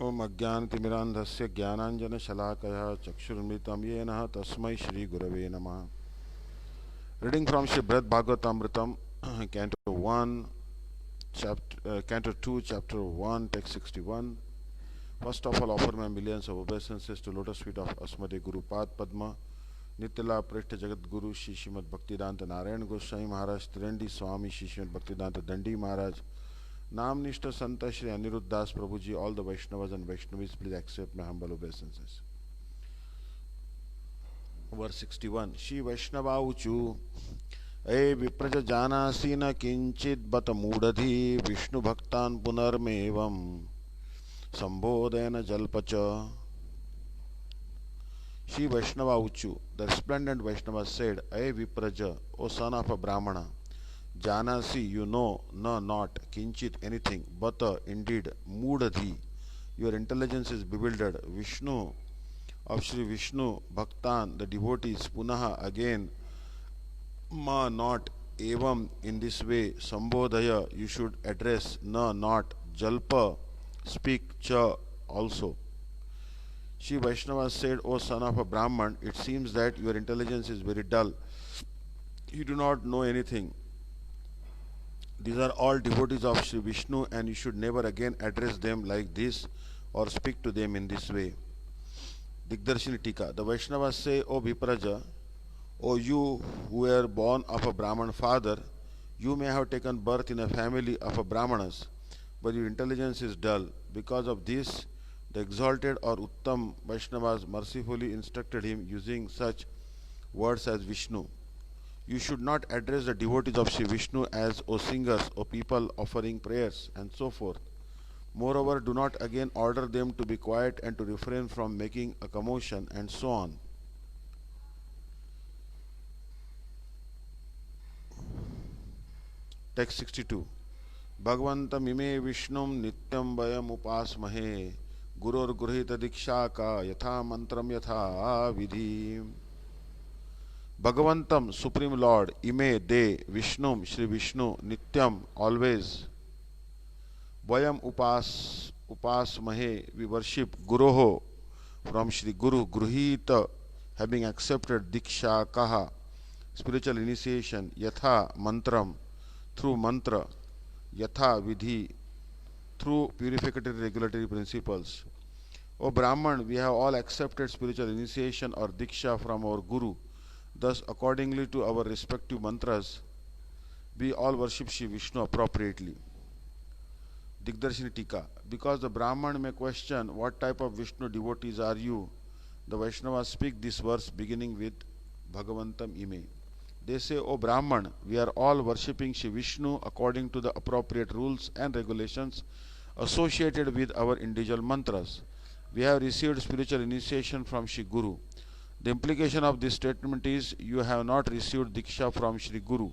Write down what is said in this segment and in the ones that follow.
ओम अज्ञानतिमिरान्धस्य ज्ञानाञ्जनशलाकया चक्षुर्मृतं येन तस्मै श्री गुरवे नमः. Reading from Śrī Bṛhad-Bhāgavatāmṛtam, Canto 1, Canto 2, Chapter 1, Text 61. First of all, offer my millions of obeisances to lotus feet of Asmade Guru Pad Padma, Nityala Prishta Jagat Guru Shri Srimad Bhaktivedanta Narayan Goswami Maharaj, Trirendi Swami Shri Srimad Bhaktivedanta Dandi Maharaj, Nam Nishta Santa Shri Aniruddhas Prabhuji, all the Vaishnavas and Vaishnavis, please accept my humble obeisances. Verse 61. Śrī Vaiṣṇavauchu Ay vipraja janasi na kinchit bata mudadhi Vishnu bhaktan punarmevam sambodhena jalpacha. Śrī Vaiṣṇavauchu, the resplendent Vaishnava said, Ay vipraja, O son of a brāhmaṇa, janasi, you know, no, not, kinchit, anything, bata, indeed, mudadhi, your intelligence is bewildered, Vishnu, of Śrī Viṣṇu, bhaktan, the devotees, punaha, again, ma, not, evam, in this way, sambodhaya, you should address, na, not, jalpa, speak, cha, also. Śrī Vaiṣṇavas said, O son of a Brahman, it seems that your intelligence is very dull. You do not know anything. These are all devotees of Śrī Viṣṇu, and you should never again address them like this or speak to them in this way. Digdarshini Tika. The Vaishnavas say, O Vipraja, O you who were born of a Brahman father, you may have taken birth in a family of a Brahmanas, but your intelligence is dull. Because of this, the exalted or Uttam Vaishnavas mercifully instructed him using such words as Vishnu. You should not address the devotees of Śrī Viṣṇu as O singers, O people offering prayers, and so forth. Moreover, do not again order them to be quiet and to refrain from making a commotion, and so on. Text 62. Bhagavantam ime Vishnum nityam vayam upasmahe Gurur Gruhita Dikshaka Yatha Mantram Yatha Vidhi. Bhagavantam, Supreme Lord, Ime, they, Vishnum, Śrī Viṣṇu, Nityam, always. Vayam upasmahe, we worship Guroho, from Shri Guru, Gruhita, having accepted Dikshakaha, spiritual initiation, Yatha Mantram, through mantra, Yatha Vidhi, through purificatory regulatory principles. O Brahman, we have all accepted spiritual initiation or Diksha from our Guru. Thus, accordingly to our respective mantras, we all worship Śrī Viṣṇu appropriately. Digdarshini Tika. Because the Brahman may question, what type of Vishnu devotees are you? The Vaishnavas speak this verse beginning with Bhagavantam Ime. They say, O Brahman, we are all worshipping Śrī Viṣṇu according to the appropriate rules and regulations associated with our individual mantras. We have received spiritual initiation from Shri Guru. The implication of this statement is you have not received Diksha from Shri Guru,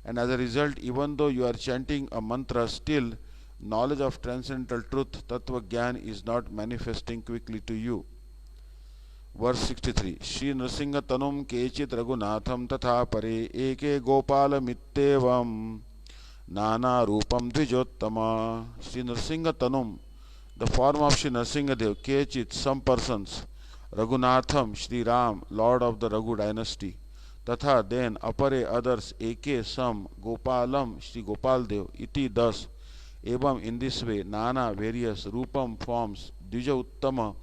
and as a result, even though you are chanting a mantra, still knowledge of transcendental truth, Tattva Gyan, is not manifesting quickly to you. Verse 63. Shri Nrsinga Tanum Kechit Raghunatham Tatha Pare Eke Gopala Mittevam Nana Rupam Dvijottama. Shri Nrsinga Tanum, the form of Shri Nrsingadev, Kechit, some persons, Raghunatham, Shri Ram, Lord of the Raghu dynasty, Tatha, then, Apare, others, Eke, some, Gopalam, Shri Gopaldev, Iti, thus, Evam, in this way, Nana, various, Rupam, forms, Dvija Uttama,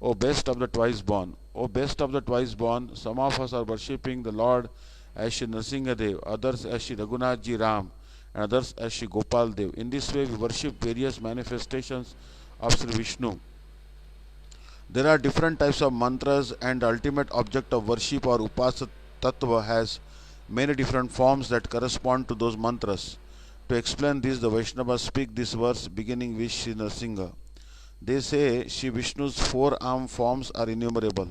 O best of the twice born. O best of the twice born, some of us are worshipping the Lord as Shri Nrsingadev, others as Shri Raghunathji Ram, and others as Shri Gopaldev. In this way, we worship various manifestations of Shri Viṣṇu. There are different types of mantras, and the ultimate object of worship or upasa tattva has many different forms that correspond to those mantras. To explain this, the Vaishnavas speak this verse beginning with Shri Nrsinga. They say Shri Viṣṇu's four-arm forms are innumerable.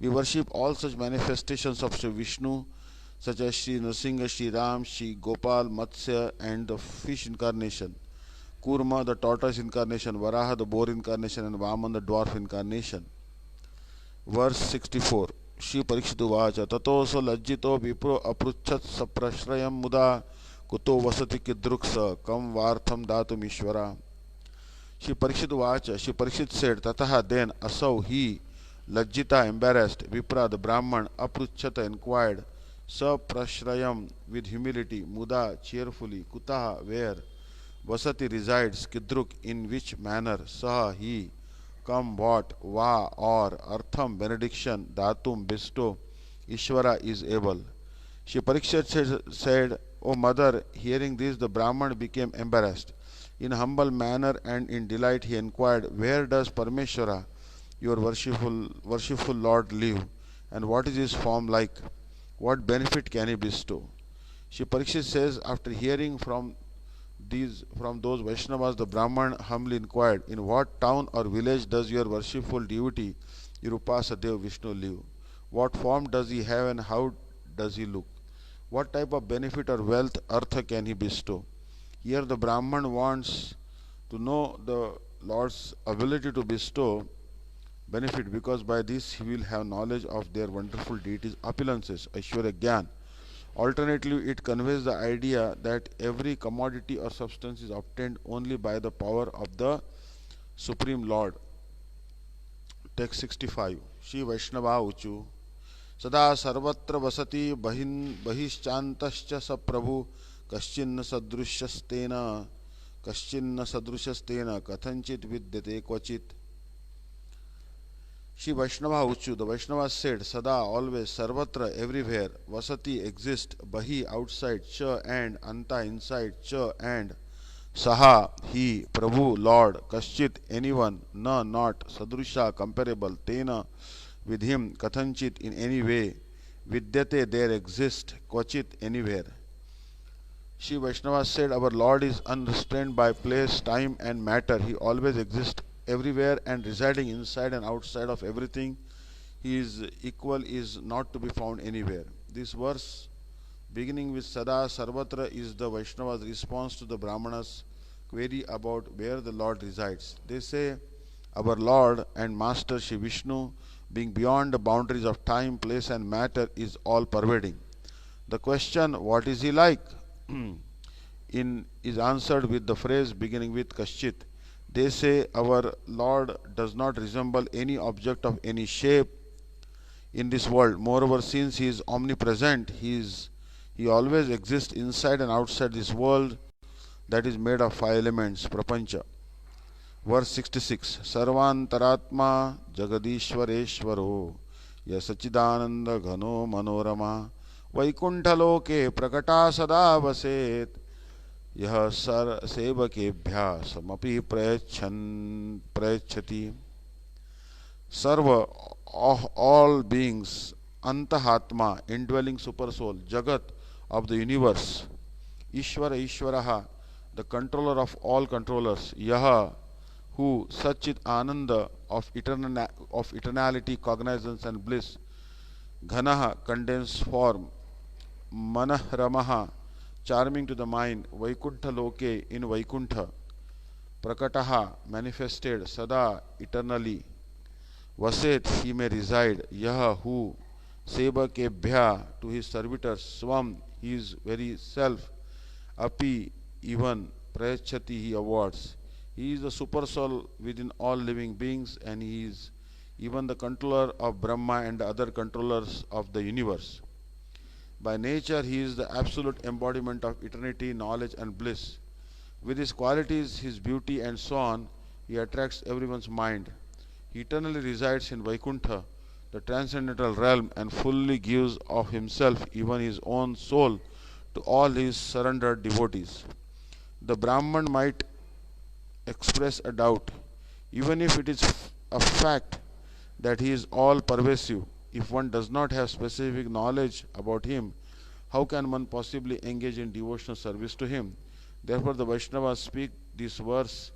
We worship all such manifestations of Shri Viṣṇu, such as Shri Nrsinga, Shri Ram, Shri Gopal, Matsya, and the fish incarnation, Kurma, the tortoise incarnation, Varaha, the boar incarnation, and Vaman, the dwarf incarnation. Verse 64. Shri Parikshitu Vacha Tatosa Lajjito Vipro Apruchat Saprashrayam Muda Kuto Vasati Kidruksa Kam Vartham Datum Ishvara. Shri Parikshit Vacha, Shri Parikshit said, Tataha, then Asau, he, Lajjita, embarrassed, Vipra, the Brahman, Apruchata, inquired, Sa Prashrayam, with humility, Muda, cheerfully, Kutaha, where, Vasati resides, Kidruk, in which manner, Saha, he, come what, Va, or, Artham, benediction, Datum, bestow, Ishvara is able. Shri Parikshit said, O mother, hearing this, the Brahman became embarrassed. In humble manner and in delight he inquired, where does Parmeshwara, your worshipful Lord, live, and what is his form like? What benefit can he bestow? Shri Parikshit says, after hearing from those Vaishnavas, the Brahman humbly inquired, in what town or village does your worshipful devotee, Irupasadev Vishnu, live? What form does he have and how does he look? What type of benefit or wealth, artha, can he bestow? Here the Brahman wants to know the Lord's ability to bestow benefit, because by this he will have knowledge of their wonderful deities' opulences, Aishwarya Gyan. Alternatively, it conveys the idea that every commodity or substance is obtained only by the power of the Supreme Lord. Text 65. Śrī Vaiṣṇavā Uchu Sada sarvatra vasati bahishchantascha sa prabhu kaschinna sadrushastena kathanchit vidyate kvachit. Śrī Vaiṣṇavā Uchu, the Vaishnavas said, Sada, always, Sarvatra, everywhere, Vasati, exist, Bahi, outside, Cha, and Anta, inside, Cha, and Saha, he, Prabhu, Lord, Kaschit, anyone, Na, not, Sadrusha, comparable, Tena, with him, Kathanchit, in any way, Vidyate, there exist, Kvachit, anywhere. Śrī Vaishnavas said, our Lord is unrestrained by place, time, and matter. He always exists everywhere and residing inside and outside of everything. His equal is not to be found anywhere. This verse, beginning with Sada Sarvatra, is the Vaishnava's response to the Brahmana's query about where the Lord resides. They say, our Lord and Master Śrī Viṣṇu, being beyond the boundaries of time, place, and matter, is all pervading. The question, what is he like, is answered with the phrase beginning with Kaschit. They say, our Lord does not resemble any object of any shape in this world. Moreover, since he is omnipresent, he always exists inside and outside this world that is made of 5 elements, prapancha. Verse 66. Sarvantaratma jagadishwareshwaro yasachidananda ghano manorama vaikunthaloke prakata sada vaset यह sir सेवकेभ्यः समपि प्रयच्छति. Sarva, all beings, Antahatma, indwelling super soul, Jagat, of the universe, Ishvara, Ishvaraha, the controller of all controllers, Yaha, who, Sachit Ananda, of eternality, cognizance and bliss, Ghanaha, condensed form, Manah charming to the mind, Vaikuntha Loke, in Vaikuntha, Prakataha, manifested, Sada, eternally, Vaset, he may reside, Yaha, who, Sebakebhya, to his servitors, Swam, his very self, Api, even, Prayachati, he awards. He is the super soul within all living beings, and he is even the controller of Brahma and the other controllers of the universe. By nature, he is the absolute embodiment of eternity, knowledge, and bliss. With his qualities, his beauty, and so on, he attracts everyone's mind. He eternally resides in Vaikuntha, the transcendental realm, and fully gives of himself, even his own soul, to all his surrendered devotees. The Brahman might express a doubt, even if it is a fact that he is all pervasive. If one does not have specific knowledge about him, how can one possibly engage in devotional service to him? Therefore, the Vaishnavas speak this verse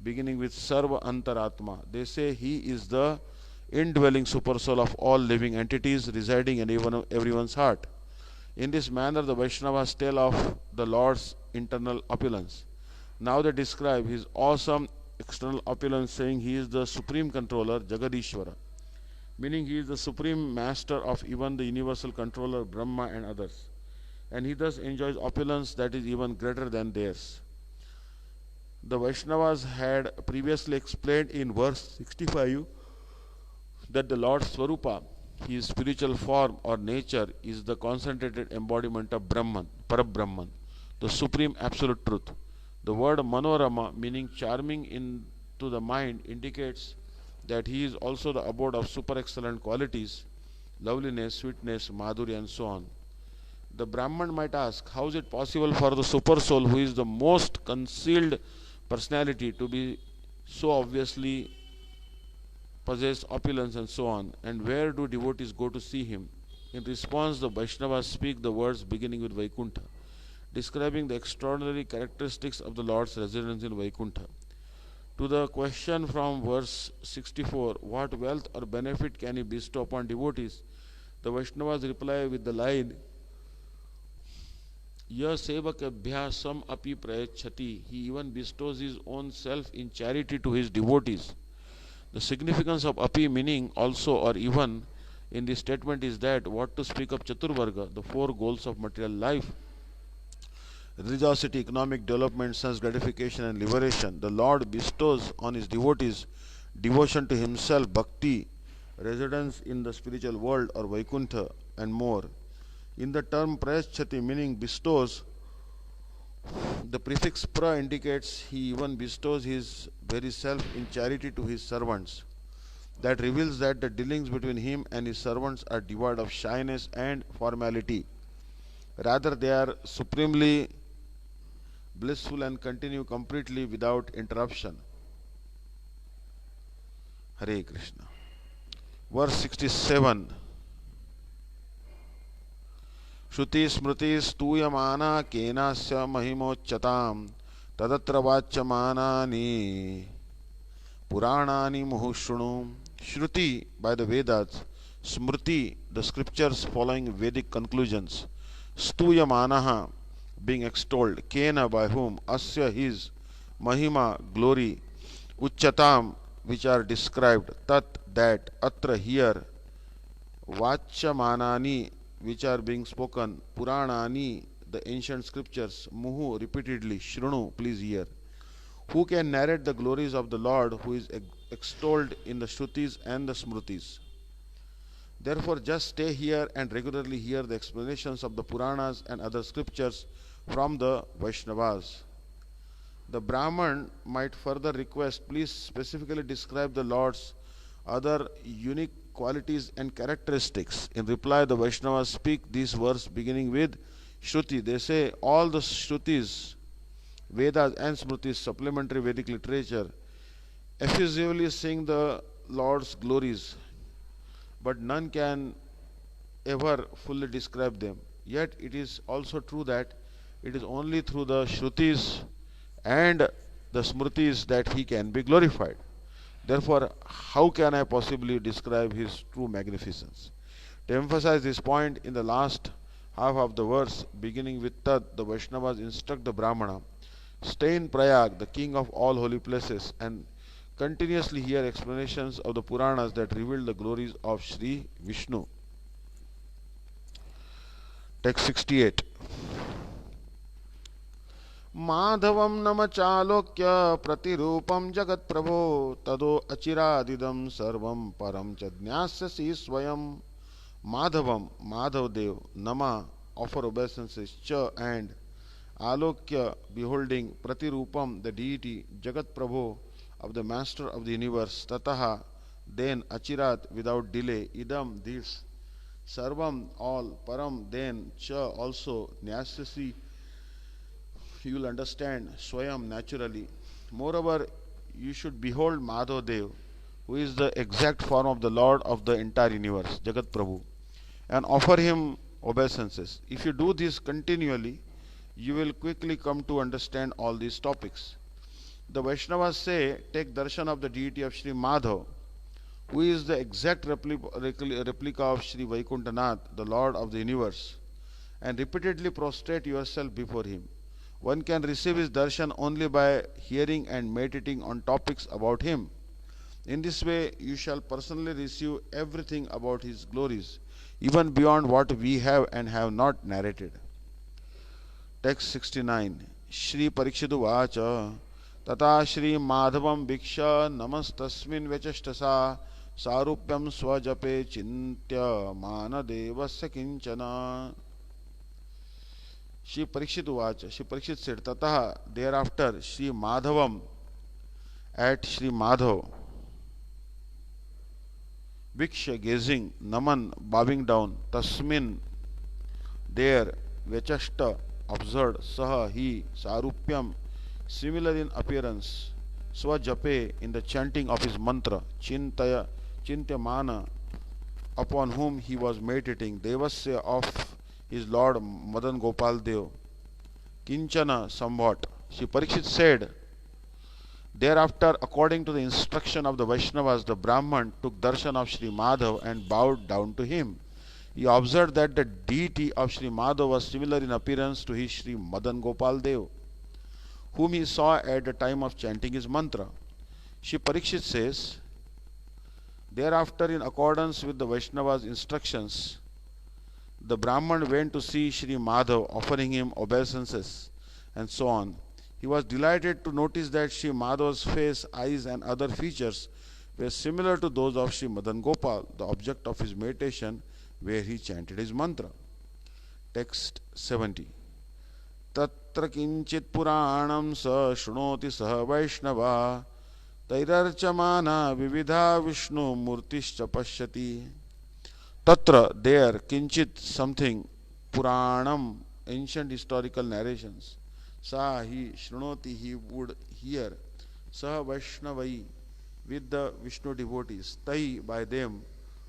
beginning with Sarva Antaratma. They say he is the indwelling super soul of all living entities residing in everyone's heart. In this manner, the Vaishnavas tell of the Lord's internal opulence. Now they describe his awesome external opulence, saying he is the supreme controller, Jagadishwara, meaning he is the supreme master of even the universal controller, Brahma, and others. And he thus enjoys opulence that is even greater than theirs. The Vaishnavas had previously explained in verse 65 that the Lord Swarupa, his spiritual form or nature, is the concentrated embodiment of Brahman, Parabrahman, the supreme absolute truth. The word Manorama, meaning charming into the mind, indicates that he is also the abode of super excellent qualities, loveliness, sweetness, madhurya, and so on. The Brahman might ask, how is it possible for the super soul, who is the most concealed personality, to be so obviously possess opulence and so on, and where do devotees go to see him? In response, the Vaishnavas speak the words beginning with Vaikuntha, describing the extraordinary characteristics of the Lord's residence in Vaikuntha. To the question from verse 64, what wealth or benefit can he bestow upon devotees? The Vaishnavas reply with the line, Ya sevakabhya sam api prayachati. He even bestows his own self in charity to his devotees. The significance of api, meaning also or even, in this statement is that what to speak of Chaturvarga, the four goals of material life: religiosity, economic development, sense gratification, and liberation. The Lord bestows on his devotees devotion to himself, bhakti, residence in the spiritual world or Vaikuntha, and more. In the term prayachati, meaning bestows, the prefix pra indicates he even bestows his very self in charity to his servants. That reveals that the dealings between him and his servants are devoid of shyness and formality. Rather, they are supremely blissful and continue completely without interruption. Hare Krishna. Verse 67. Shruti smriti stuyamana kenasya mahimochatam tadatra vachamanani puranani muhushrunu. Shruti by the Vedas, smriti the scriptures following Vedic conclusions, stuyamanaha being extolled, kena by whom, asya his, mahima glory, uchatam which are described, tat that, atra here, vachamanani which are being spoken, puranani the ancient scriptures, muhu repeatedly, shrunu please hear. Who can narrate the glories of the Lord who is extolled in the Shrutis and the Smrutis? Therefore just stay here and regularly hear the explanations of the Puranas and other scriptures from the Vaishnavas. The Brahman might further request, please specifically describe the Lord's other unique qualities and characteristics. In reply, the Vaishnavas speak these verses beginning with Shruti. They say all the Shrutis, Vedas and Smrutis, supplementary Vedic literature, effusively sing the Lord's glories, but none can ever fully describe them. Yet it is also true that it is only through the Shrutis and the Smrutis that he can be glorified. Therefore, how can I possibly describe his true magnificence? To emphasize this point, in the last half of the verse, beginning with Tad, the Vaishnavas instruct the Brahmana, stay in Prayag, the king of all holy places, and continuously hear explanations of the Puranas that reveal the glories of Śrī Viṣṇu. Text 68. माधवं नमचालोक्य प्रतिरूपं जगत्प्रभो तदो अचिरादिदं सर्वं परं च ज्ञास्यसि स्वयं. Madhavam, Madhavdev, Nama, offer obeisances, Cha and Alokya, beholding, Pratirupam, the deity, Jagat Prabhu, of the master of the universe, Tataha, then Achirat, without delay, Idam, this, Sarvam, all, Param, then, Cha, also, Nyasyasi, you will understand, Swayam, naturally. Moreover, you should behold Madhavdev, who is the exact form of the Lord of the entire universe, Jagat Prabhu, and offer him obeisances. If you do this continually, you will quickly come to understand all these topics. The Vaishnavas say, take darshan of the deity of Shri Madhav, who is the exact replica of Shri Vaikunthanath, the Lord of the universe, and repeatedly prostrate yourself before him. One can receive his darshan only by hearing and meditating on topics about him. In this way, you shall personally receive everything about his glories, even beyond what we have and have not narrated. Text 69. Shri Parikshitu Vacha तथा श्री माधवं वीक्ष्य नमस्तस्मिन् व्यचष्टसा सारूप्यं स्वजपे चिन्त्यमानदेवस्य किंचन. Shri Parikshit uvacha. Shri Parikshit said, Tataha, thereafter, Shri Madhavam, at Shri Madhav, Viksha, gazing, Naman, bowing down, Tasmin, there, Vechashta, observed, Saha, he, Sarupyam, similar in appearance, Swajape, in the chanting of his mantra, Chintyamana, upon whom he was meditating, Devasya, of his Lord Madan Gopal Dev, Kinchana, somewhat. Shri Parikshit said, thereafter, according to the instruction of the Vaishnavas, the Brahman took darshan of Shri Madhav and bowed down to him. He observed that the deity of Shri Madhav was similar in appearance to his Shri Madan Gopal Dev, whom he saw at the time of chanting his mantra. Shri Parikshit says, thereafter, in accordance with the Vaishnavas' instructions, the Brahman went to see Shri Madhav, offering him obeisances and so on. He was delighted to notice that Shri Madhav's face, eyes and other features were similar to those of Shri Madan Gopal, the object of his meditation, where he chanted his mantra. Text 70. Tatra kinchit puranam sa shrunoti saha Vaisṇava tairarchamana vividha Viṣṇu murtischa pashyati. Tatra, there, kinchit, something, puranam, ancient historical narrations. Sa, he, shrunoti, he would hear. Saha Vaisṇavai, with the Viṣṇu devotees. Tai, by them.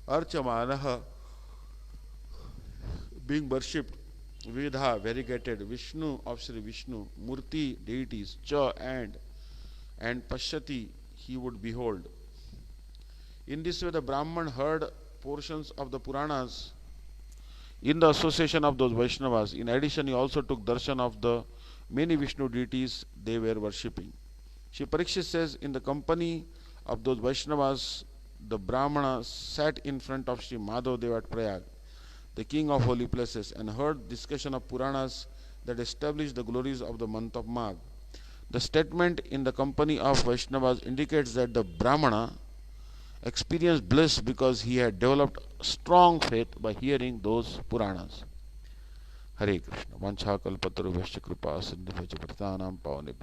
Archamanaha, being worshipped. Vidha, variegated. Viṣṇu, of Śrī Viṣṇu. Murti, deities. Cha, and Pashyati, he would behold. In this way, the Brahman heard portions of the Puranas in the association of those Vaishnavas. In addition, he also took darshan of the many Viṣṇu deities they were worshipping. Shri Parikshit says, in the company of those Vaishnavas, the Brahmana sat in front of Shri Madhav at Prayag, the king of holy places, and heard discussion of Puranas that established the glories of the month of Magh. The statement in the company of Vaishnavas indicates that the Brahmana experienced bliss because he had developed strong faith by hearing those Puranas. Hare Krishna. Vancha kalpatarubhyascha kripa sindhubhya patanam pavane